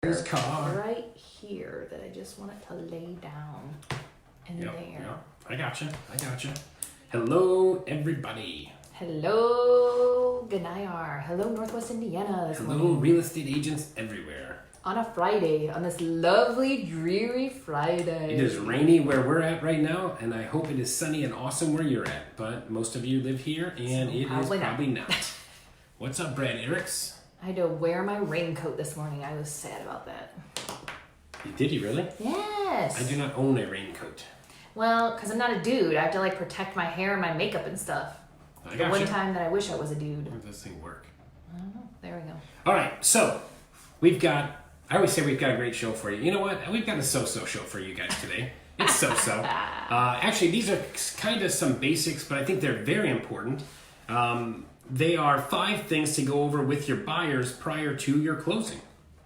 His car. Right here that I just want it to lay down in there. Yep. I gotcha. Hello, everybody. Hello, Ganayar. Hello, Northwest Indiana. Hello, real estate agents everywhere. On a Friday, on this lovely, dreary Friday. It is rainy where we're at right now, and I hope it is sunny and awesome where you're at. But most of you live here, and it is probably not. What's up, Brad Eriks? I had to wear my raincoat this morning. I was sad about that. Did you really? Yes. I do not own a raincoat. Well, because I'm not a dude. I have to protect my hair and my makeup and stuff. The one time that I wish I was a dude. How does this thing work? I don't know. There we go. All right, so I always say we've got a great show for you. You know what? We've got a so-so show for you guys today. It's so-so. Actually, these are kind of some basics, but I think they're very important. They are 5 things to go over with your buyers prior to your closing.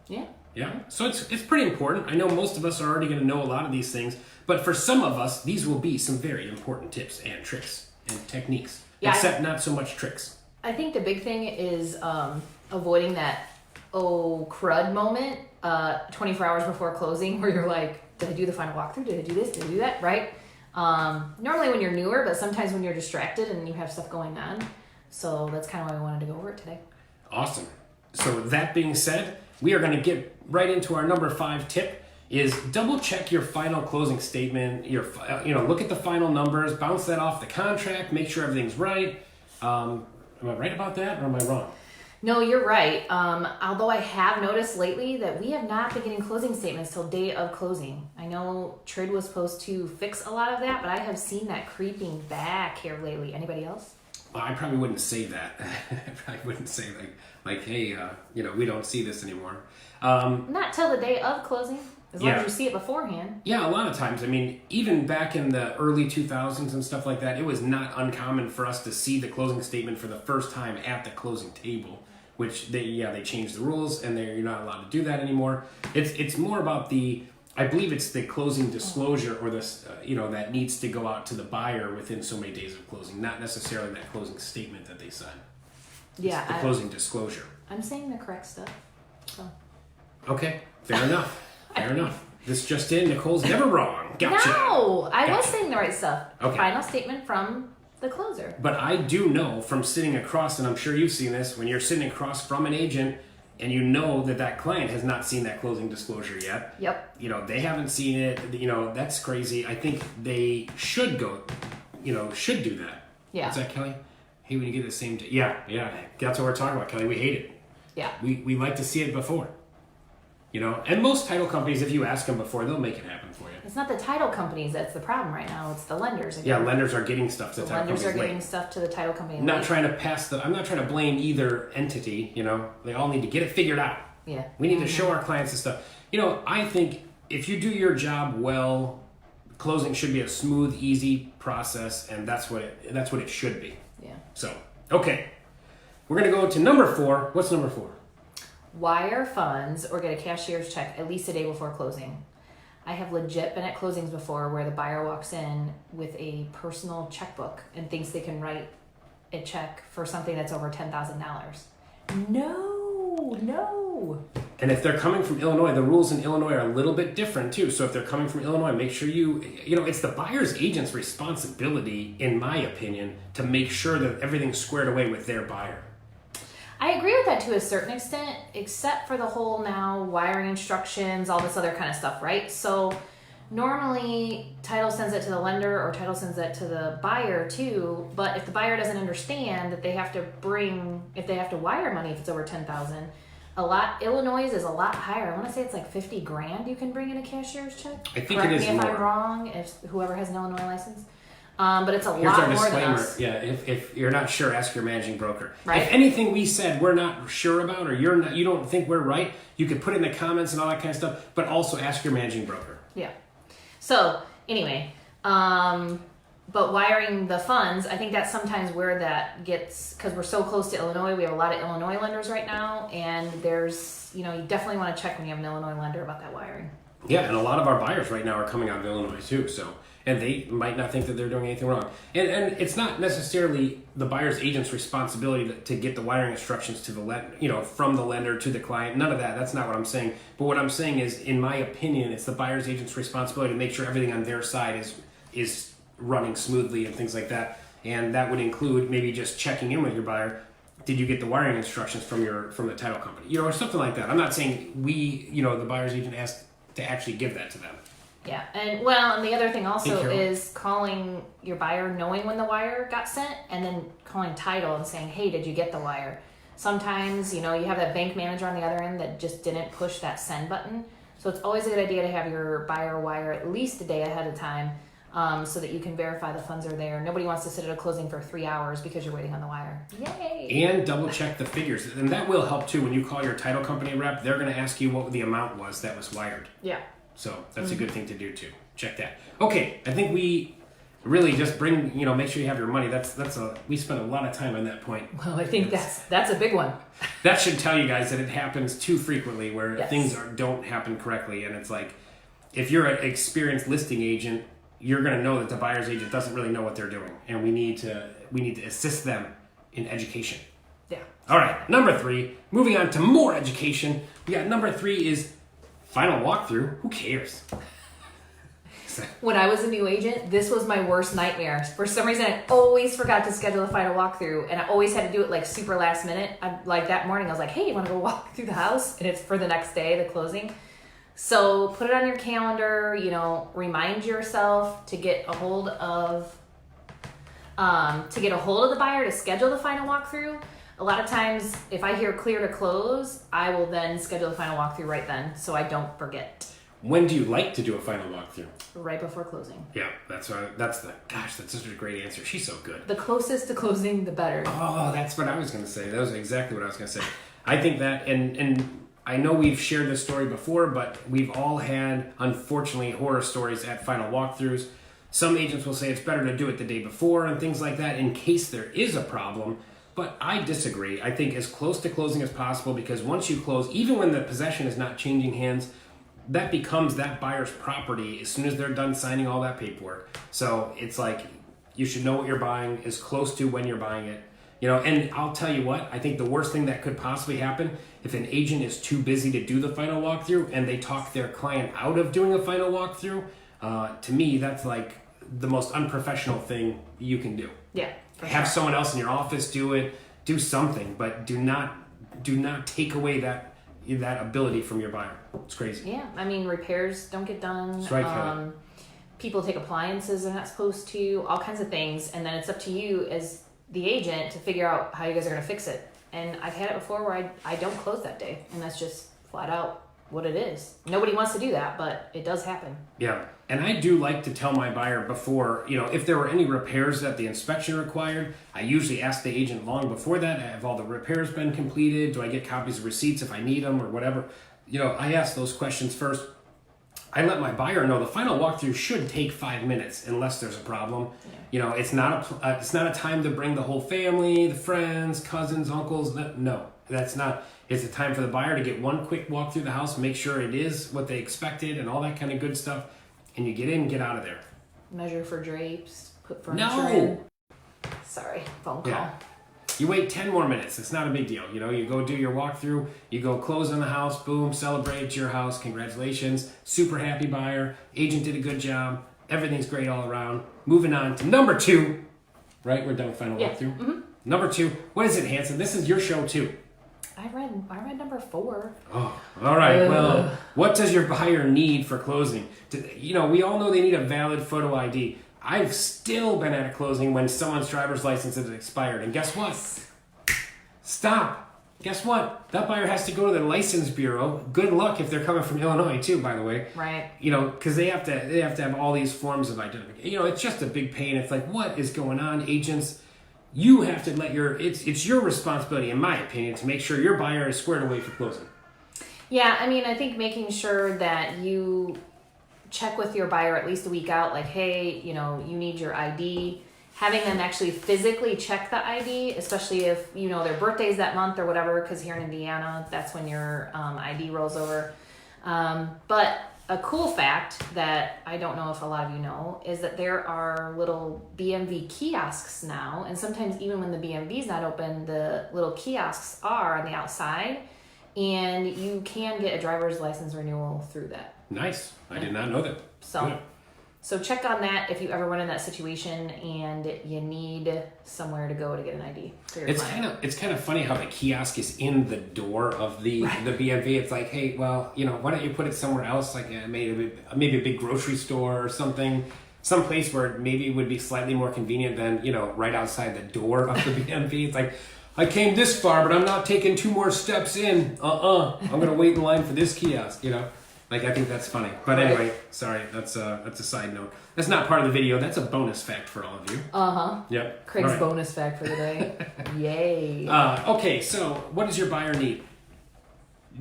Yeah. Yeah. So it's pretty important. I know most of us are already going to know a lot of these things, but for some of us, these will be some very important tips and tricks and techniques. Yeah, except not so much tricks. I think the big thing is avoiding that crud moment 24 hours before closing where you're like, did I do the final walkthrough? Did I do this? Did I do that? Right? Normally when you're newer, but sometimes when you're distracted and you have stuff going on. So that's kind of why we wanted to go over it today. Awesome. So that being said, we are going to get right into our number 5 tip is double check your final closing statement. Look at the final numbers, bounce that off the contract, make sure everything's right. Am I right about that or am I wrong? No, you're right. Although I have noticed lately that we have not been getting closing statements till day of closing. I know Trid was supposed to fix a lot of that, but I have seen that creeping back here lately. Anybody else? Well, I probably wouldn't say that. I probably wouldn't say like, hey, we don't see this anymore. Not till the day of closing, as long as you see it beforehand. Yeah, a lot of times. I mean, even back in the early 2000s and stuff like that, it was not uncommon for us to see the closing statement for the first time at the closing table, which they changed the rules and you're not allowed to do that anymore. It's more about I believe it's the closing disclosure or this, that needs to go out to the buyer within so many days of closing, not necessarily that closing statement that they sign. Yeah. It's the closing disclosure. I'm saying the correct stuff. So. Okay, fair enough. Fair enough. This just in, Nicole's never wrong. Gotcha. No, I was saying the right stuff. Okay. Final statement from the closer. But I do know from sitting across, and I'm sure you've seen this, when you're sitting across from an agent and you know that client has not seen that closing disclosure yet. Yep. They haven't seen it. That's crazy. I think they should should do that. Yeah. What's that, Kelly? Hey, when you get the same day. Yeah. That's what we're talking about, Kelly. We hate it. Yeah. We like to see it before. And most title companies, if you ask them before, they'll make it happen for you. It's not the title companies that's the problem right now. It's the lenders. Again. Yeah, lenders are getting stuff to the title companies. Lenders are getting stuff to the title company. I'm not trying to blame either entity. They all need to get it figured out. Yeah. We need to show our clients this stuff. I think if you do your job well, closing should be a smooth, easy process, and that's what it should be. Yeah. So, okay. We're going to go to number 4. What's number 4? Wire funds or get a cashier's check at least a day before closing. I have legit been at closings before where the buyer walks in with a personal checkbook and thinks they can write a check for something that's over $10,000. No. And if they're coming from Illinois, the rules in Illinois are a little bit different too. So if they're coming from Illinois, make sure it's the buyer's agent's responsibility, in my opinion, to make sure that everything's squared away with their buyer. I agree with that to a certain extent, except for the whole now wiring instructions, all this other kind of stuff, right? So normally title sends it to the lender or title sends it to the buyer too, but if the buyer doesn't understand that they have to wire money if it's over $10,000, Illinois is a lot higher. I want to say it's like $50,000 you can bring in a cashier's check. I think Correct it is me if more. I'm wrong, if whoever has an Illinois license. But it's Here's lot our more disclaimer. than us. Yeah, if you're not sure, ask your managing broker. Right. If anything we said we're not sure about, or you don't think we're right, you can put it in the comments and all that kind of stuff. But also ask your managing broker. Yeah. So anyway, but wiring the funds, I think that's sometimes where that gets, because we're so close to Illinois. We have a lot of Illinois lenders right now, and there's you definitely want to check when you have an Illinois lender about that wiring. Yeah, and a lot of our buyers right now are coming out of Illinois too. So, and they might not think that they're doing anything wrong. And it's not necessarily the buyer's agent's responsibility to get the wiring instructions to the from the lender to the client. None of that. That's not what I'm saying. But what I'm saying is, in my opinion, it's the buyer's agent's responsibility to make sure everything on their side is running smoothly and things like that. And that would include maybe just checking in with your buyer. Did you get the wiring instructions from the title company? Or something like that. I'm not saying the buyer's agent has to actually give that to them. Yeah, and the other thing also is calling your buyer knowing when the wire got sent, and then calling title and saying, hey, did you get the wire? Sometimes, you have that bank manager on the other end that just didn't push that send button. So it's always a good idea to have your buyer wire at least a day ahead of time, so that you can verify the funds are there. Nobody wants to sit at a closing for 3 hours because you're waiting on the wire. Yay! And double check the figures. And that will help too. When you call your title company rep, they're going to ask you what the amount was that was wired. Yeah. So that's a good thing to do too. Check that. Okay, I think we really just bring, make sure you have your money. We spent a lot of time on that point. Well, I think that's a big one. That should tell you guys that it happens too frequently where things don't happen correctly. And it's like, if you're an experienced listing agent, you're going to know that the buyer's agent doesn't really know what they're doing, and we need to assist them in education. Yeah. All right, number 3. Moving on to more education. We got number 3 is final walkthrough. Who cares? When I was a new agent, this was my worst nightmare. For some reason, I always forgot to schedule a final walkthrough, and I always had to do it like super last minute. Like that morning, I was like, "Hey, you want to go walk through the house?" And it's for the next day, the closing. So put it on your calendar, remind yourself to get a hold of the buyer to schedule the final walkthrough. A lot of times, if I hear clear to close, I will then schedule the final walkthrough right then, so I don't forget. When do you like to do a final walkthrough? Right before closing. Yeah, that's such a great answer. She's so good. The closest to closing, the better. Oh, that's what I was going to say. That was exactly what I was going to say. I think that, and I know we've shared this story before, but we've all had, unfortunately, horror stories at final walkthroughs. Some agents will say it's better to do it the day before and things like that in case there is a problem. But I disagree. I think as close to closing as possible, because once you close, even when the possession is not changing hands, that becomes that buyer's property as soon as they're done signing all that paperwork. So it's like you should know what you're buying as close to when you're buying it. And I'll tell you what, I think the worst thing that could possibly happen if an agent is too busy to do the final walkthrough and they talk their client out of doing a final walkthrough, to me, that's like the most unprofessional thing you can do. Yeah. Have someone else in your office do it, do something, but do not take away that ability from your buyer. It's crazy. Yeah, I mean, repairs don't get done. That's right, Kelly. People take appliances they're not supposed to, all kinds of things, and then it's up to you as the agent to figure out how you guys are going to fix it. And I've had it before where I don't close that day, and that's just flat out what it is. Nobody wants to do that, but it does happen. Yeah, and I do like to tell my buyer before, if there were any repairs that the inspection required, I usually ask the agent long before that, have all the repairs been completed? Do I get copies of receipts if I need them or whatever? I ask those questions first. I let my buyer know the final walkthrough should take 5 minutes unless there's a problem. Yeah. It's not a time to bring the whole family, the friends, cousins, uncles. No, that's not. It's a time for the buyer to get one quick walk through the house, make sure it is what they expected and all that kind of good stuff, and you get in and get out of there. Measure for drapes, put furniture in. Sorry, phone call. Yeah. You wait 10 more minutes. It's not a big deal. You go do your walkthrough, you go close on the house, boom, celebrate, it's your house, congratulations, super happy buyer, agent did a good job, everything's great all around. Moving on to number 2, right? We're done with final walkthrough. Mm-hmm. Number 2, what is it, Hanson? This is your show too. I read number 4. Oh, all right. Well, what does your buyer need for closing? We all know they need a valid photo ID. I've still been at a closing when someone's driver's license has expired. And guess what? Stop. Guess what? That buyer has to go to the license bureau. Good luck if they're coming from Illinois too, by the way. Right. Because they have to have all these forms of identification. It's just a big pain. It's like, what is going on, agents? You have to it's your responsibility, in my opinion, to make sure your buyer is squared away for closing. Yeah, I mean, I think making sure that you check with your buyer at least a week out, like, hey, you need your ID. Having them actually physically check the ID, especially if, their birthday's that month or whatever, because here in Indiana, that's when your ID rolls over. But a cool fact that I don't know if a lot of you know is that there are little BMV kiosks now, and sometimes even when the BMV is not open, the little kiosks are on the outside, and you can get a driver's license renewal through that. Nice. I did not know that. So check on that if you ever run in that situation and you need somewhere to go to get an ID for your client. It's kind of funny how the kiosk is in the door of the BMV. It's like, hey, well, why don't you put it somewhere else, like maybe a big grocery store or something, some place where maybe it would be slightly more convenient than right outside the door of the BMV. It's like, I came this far, but I'm not taking 2 more steps in. I'm gonna wait in line for this kiosk. Like, I think that's funny. But anyway, sorry, that's a side note. That's not part of the video. That's a bonus fact for all of you. Yep. Craig's bonus fact for the day. Yay. Okay, so what does your buyer need?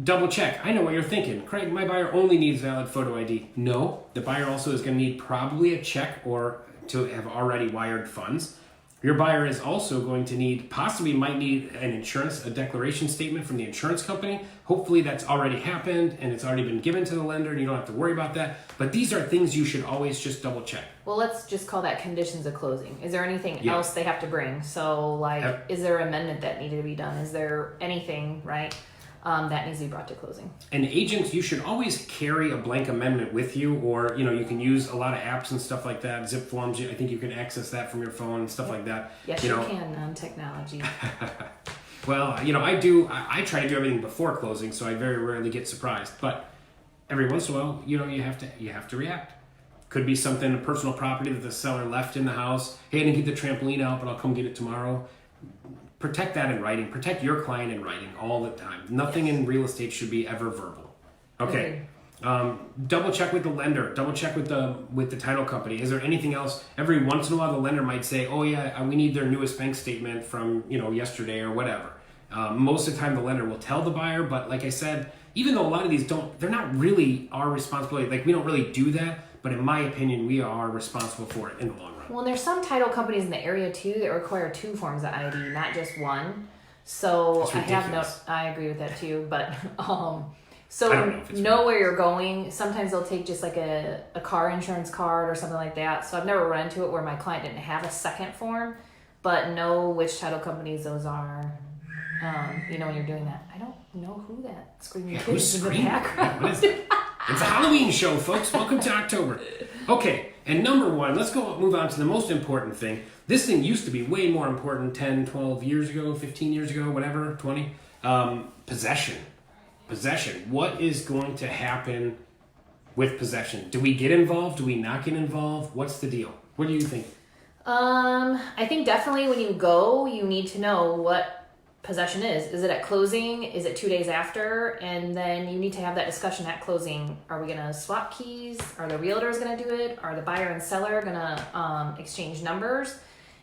Double check. I know what you're thinking. Craig, my buyer only needs valid photo ID. No, the buyer also is going to need probably a check or to have already wired funds. Your buyer is also going to might need an insurance, a declaration statement from the insurance company. Hopefully that's already happened and it's already been given to the lender and you don't have to worry about that. But these are things you should always just double check. Well, let's just call that conditions of closing. Is there anything else they have to bring? So is there an amendment that needed to be done? Is there anything, right? That needs to be brought to closing. And agents, you should always carry a blank amendment with you, or you can use a lot of apps and stuff like that. Zip forms, I think you can access that from your phone and stuff like that. Yes, you can on technology. Well, I try to do everything before closing, so I very rarely get surprised. But every once in a while, you have to react. Could be something, a personal property that the seller left in the house. Hey, I didn't get the trampoline out, but I'll come get it tomorrow. Protect that in writing. Protect your client in writing all the time. Nothing in real estate should be ever verbal. Okay. Double check with the lender. Double check with the title company. Is there anything else? Every once in a while, the lender might say, "Oh yeah, we need their newest bank statement from yesterday or whatever." Most of the time, the lender will tell the buyer. But like I said, even though a lot of these they're not really our responsibility. Like we don't really do that. But in my opinion, we are responsible for it in the long run. Well, there's some title companies in the area too that require 2 forms of ID, not just one. So I agree with that too. But so know where you're going. Sometimes they'll take just like a car insurance card or something like that. So I've never run into it where my client didn't have a second form, but know which title companies those are. When you're doing that. I don't know who that screaming kid is in the background. What is it? It's a Halloween show, folks. Welcome to October. Okay, and number 1, let's move on to the most important thing. This thing used to be way more important 10, 12 years ago, 15 years ago, whatever, 20. Possession. What is going to happen with possession? Do we get involved? Do we not get involved? What's the deal? What do you think? I think definitely when you go, you need to know what possession is. Is it at closing? Is it 2 days after? And then you need to have that discussion at closing. Are we going to swap keys? Are the realtors going to do it? Are the buyer and seller going to exchange numbers?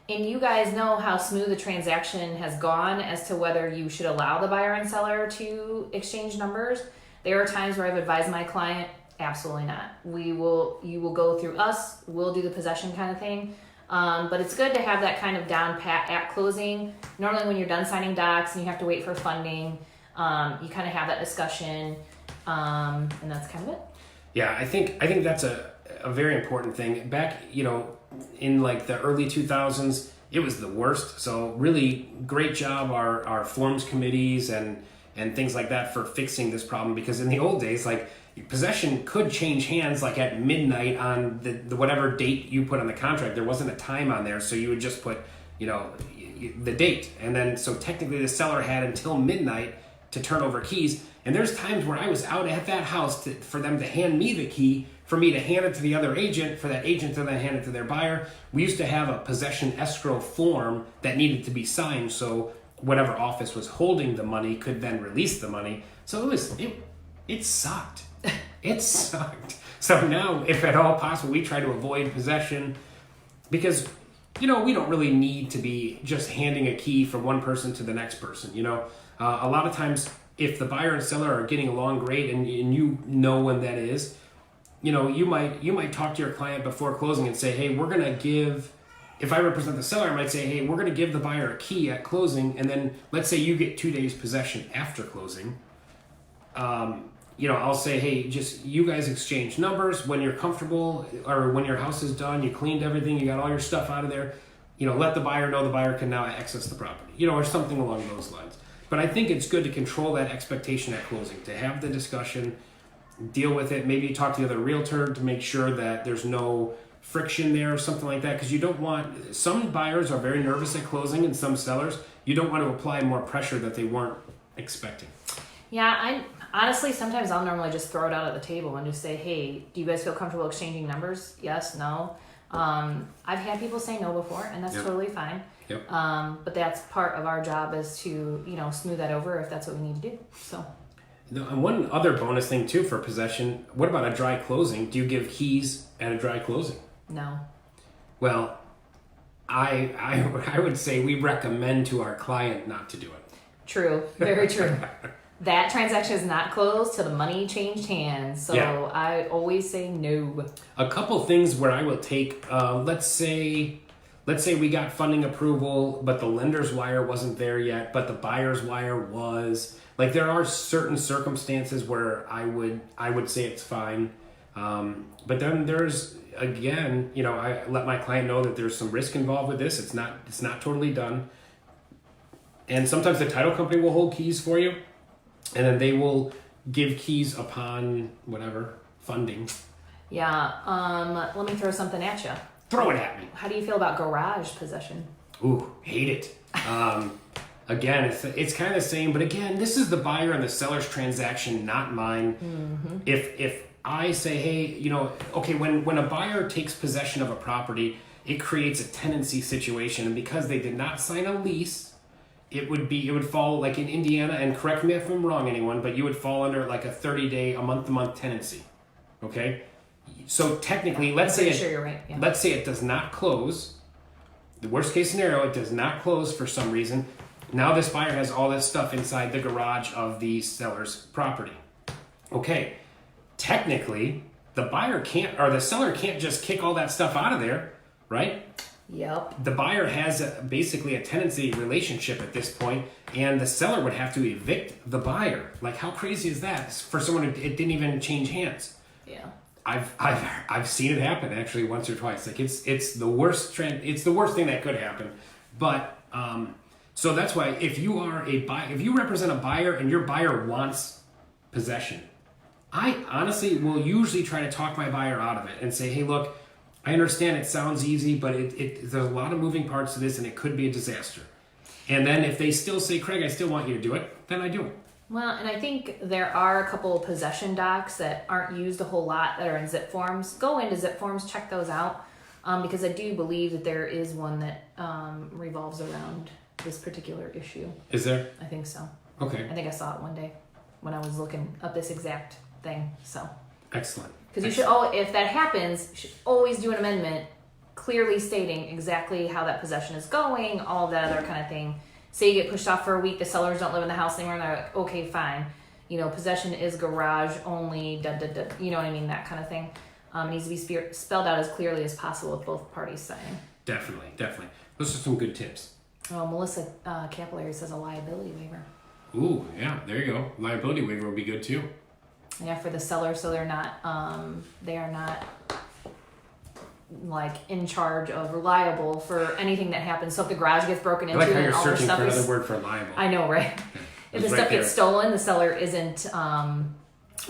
And you guys know how smooth the transaction has gone as to whether you should allow the buyer and seller to exchange numbers. There are times where I've advised my client, absolutely not. You will go through us. We'll do the possession kind of thing. But it's good to have that kind of down pat at closing. Normally when you're done signing docs and you have to wait for funding, you kind of have that discussion, and that's kind of it. Yeah, I think that's a very important thing. Back, in like the early 2000s, it was the worst. So really great job our forms committees and things like that for fixing this problem, because in the old days, like, possession could change hands like at midnight on the whatever date you put on the contract. There wasn't a time on there, so you would just put the date, and then so technically the seller had until midnight to turn over keys. And there's times where I was out at that house for them to hand me the key, for me to hand it to the other agent, for that agent to then hand it to their buyer. We used to have a possession escrow form that needed to be signed, so whatever office was holding the money could then release the money. So it sucked. It sucked. So now, if at all possible, we try to avoid possession because, we don't really need to be just handing a key from one person to the next person. A lot of times, if the buyer and seller are getting along great and you know when that is, you might talk to your client before closing and say, hey, we're going to give, if I represent the seller, I might say, hey, we're going to give the buyer a key at closing, and then let's say you get 2 days possession after closing. I'll say, hey, just you guys exchange numbers when you're comfortable, or when your house is done, you cleaned everything, you got all your stuff out of there. Let the buyer know the buyer can now access the property, or something along those lines. But I think it's good to control that expectation at closing, to have the discussion, deal with it. Maybe talk to the other realtor to make sure that there's no friction there or something like that, because you don't want, some buyers are very nervous at closing and some sellers, you don't want to apply more pressure that they weren't expecting. Yeah, honestly, sometimes I'll normally just throw it out at the table and just say, hey, do you guys feel comfortable exchanging numbers? Yes, no. I've had people say no before, and that's totally fine. Yep. But that's part of our job, is to, smooth that over if that's what we need to do. So. And one other bonus thing too for possession, what about a dry closing? Do you give keys at a dry closing? No. Well, I would say we recommend to our client not to do it. True. Very true. That transaction is not closed till the money changed hands. So I always say no. A couple things where I will take, let's say we got funding approval, but the lender's wire wasn't there yet, but the buyer's wire was. Like, there are certain circumstances where I would say it's fine. But then there's, again, I let my client know that there's some risk involved with this. It's not totally done. And sometimes the title company will hold keys for you, and then they will give keys upon whatever funding. Yeah. Let me throw something at you. Throw it at me. How do you feel about garage possession? Ooh, hate it. Again, it's kind of the same, but again, this is the buyer and the seller's transaction, not mine. Mm-hmm. If I say, hey, okay, when a buyer takes possession of a property, it creates a tenancy situation, and because they did not sign a lease, it would fall, like in Indiana, and correct me if I'm wrong, anyone, but you would fall under like a 30-day, a month-to-month tenancy. Okay? So technically, let's say you're right. Yeah. Let's say it does not close. The worst case scenario, it does not close for some reason. Now this buyer has all this stuff inside the garage of the seller's property. Okay, technically, the buyer can't, or the seller can't just kick all that stuff out of there, right? Yep. The buyer has basically a tenancy relationship at this point, and the seller would have to evict the buyer. Like, how crazy is that for someone who it didn't even change hands? Yeah. I've seen it happen actually once or twice. Like, it's the worst trend. It's the worst thing that could happen. But so that's why if you are if you represent a buyer and your buyer wants possession, I honestly will usually try to talk my buyer out of it and say, hey, look, I understand it sounds easy, but there's a lot of moving parts to this, and it could be a disaster. And then if they still say, Craig, I still want you to do it, then I do it. Well, and I think there are a couple of possession docs that aren't used a whole lot that are in zip forms. Go into zip forms, check those out, because I do believe that there is one that revolves around this particular issue. Is there? I think so. Okay. I think I saw it one day when I was looking up this exact thing. So. Excellent. Because you should, if that happens, you should always do an amendment clearly stating exactly how that possession is going, all of that other kind of thing. Say you get pushed off for a week, the sellers don't live in the house anymore, and they're like, okay, fine. Possession is garage only, you know what I mean, that kind of thing. It needs to be spelled out as clearly as possible with both parties signing. Definitely. Those are some good tips. Oh, Melissa Capillary says a liability waiver. Ooh, yeah, there you go. Liability waiver would be good too. Yeah, for the seller, so they are not like in charge of liable for anything that happens. So if the garage gets broken into, I like how you're searching for another word for liable. I know, right? If the stuff gets stolen, the seller isn't.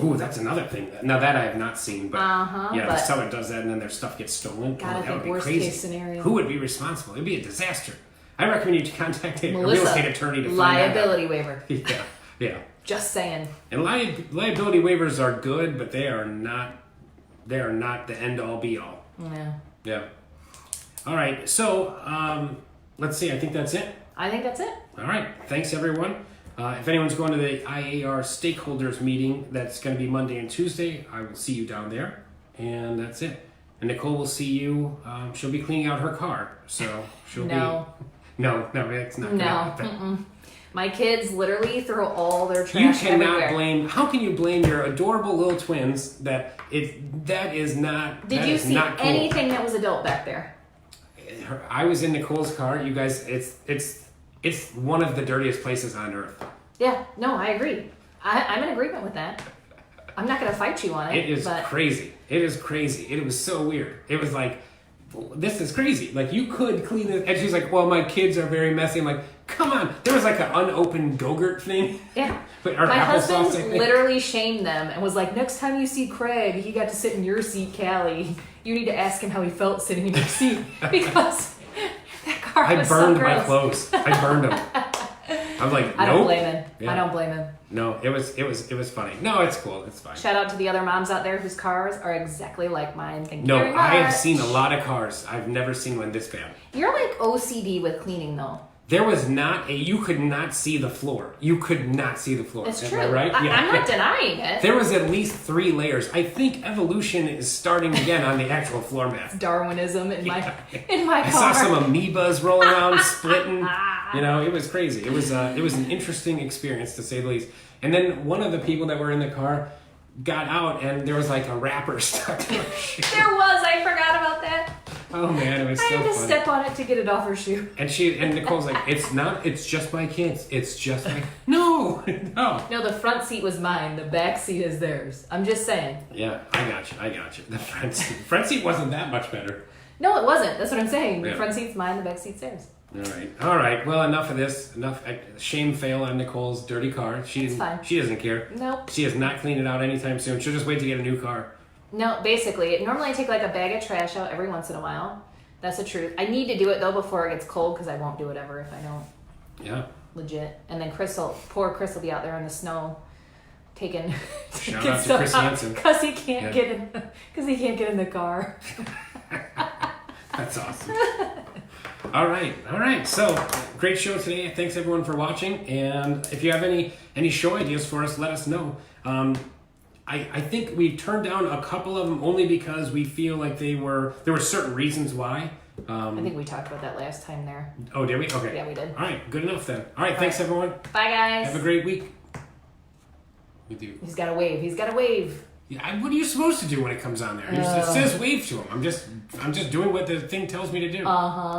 Ooh, that's another thing. Now that I have not seen, but the seller does that, and then their stuff gets stolen. God, that would be worst crazy. Case scenario. Who would be responsible? It'd be a disaster. I recommend you contact a real estate attorney to find liability waiver. Yeah. Just saying. And liability waivers are good, but they are not the end all be all. Yeah. All right. So let's see. I think that's it. All right. Thanks, everyone. If anyone's going to the IAR stakeholders meeting, that's going to be Monday and Tuesday. I will see you down there, and that's it. And Nicole will see you. She'll be cleaning out her car, so she'll be. No, it's not. No. My kids literally throw all their trash everywhere. How can you blame your adorable little twins that is not Did you see not cool. Anything that was adult back there? I was in Nicole's car. You guys, it's one of the dirtiest places on earth. Yeah, no, I agree. I'm in agreement with that. I'm not gonna fight you on it. It is but crazy. It is crazy. It was so weird. It was like, this is crazy. Like, you could clean it. And she's like, well, my kids are very messy. I'm like, come on. There was like an unopened Go-Gurt thing. Yeah. Or My applesauce, I husband think. literally shamed them and was like, next time you see Craig, he got to sit in your seat, Callie. You need to ask him how he felt sitting in your seat because that car I was burned so my gross. clothes. I burned them. I'm like, nope. I don't blame him. Yeah. I don't blame him. No, it was funny. No, it's cool. It's fine. Shout out to the other moms out there whose cars are exactly like mine. Thank you No, very much. I have seen a lot of cars. I've never seen one this bad. You're like OCD with cleaning though. There was not you could not see the floor. You could not see the floor. It's Am true. I right? I'm not denying it. There was at least 3 layers. I think evolution is starting again on the actual floor mat. Darwinism in my car. I saw some amoebas roll around, splitting. You know, it was crazy. It was an interesting experience to say the least. And then one of the people that were in the car got out, and there was like a wrapper stuck to her shoe. There was. I forgot about that. Oh man, it was I so had to funny. step on it to get it off her shoe. And Nicole's like, it's just my kids. It's just my no. No, the front seat was mine. The back seat is theirs. I'm just saying. Yeah, I got you. The front seat wasn't that much better. No, it wasn't. That's what I'm saying. The Yeah. front seat's mine. The back seat's theirs. All right. Well, enough of this. Enough shame fail on Nicole's dirty car. She fine. She doesn't care. Nope. She has not cleaned it out anytime soon. She'll just wait to get a new car. No, basically, normally I take like a bag of trash out every once in a while. That's the truth. I need to do it though before it gets cold because I won't do it ever if I don't. Yeah. Legit. And then poor Chris will be out there in the snow taking Shout out to Chris Hansen. because he can't get in the car. That's awesome. All right. So great show today. Thanks everyone for watching. And if you have any show ideas for us, let us know. I think we turned down a couple of them only because we feel like there were certain reasons why. I think we talked about that last time there. Oh, did we? Okay. Yeah, we did. All right, good enough then. All right, thanks everyone. Bye, guys. Have a great week. With you. He's got to wave. Yeah, what are you supposed to do when it comes on there? It says wave to him. I'm just doing what the thing tells me to do. Uh-huh.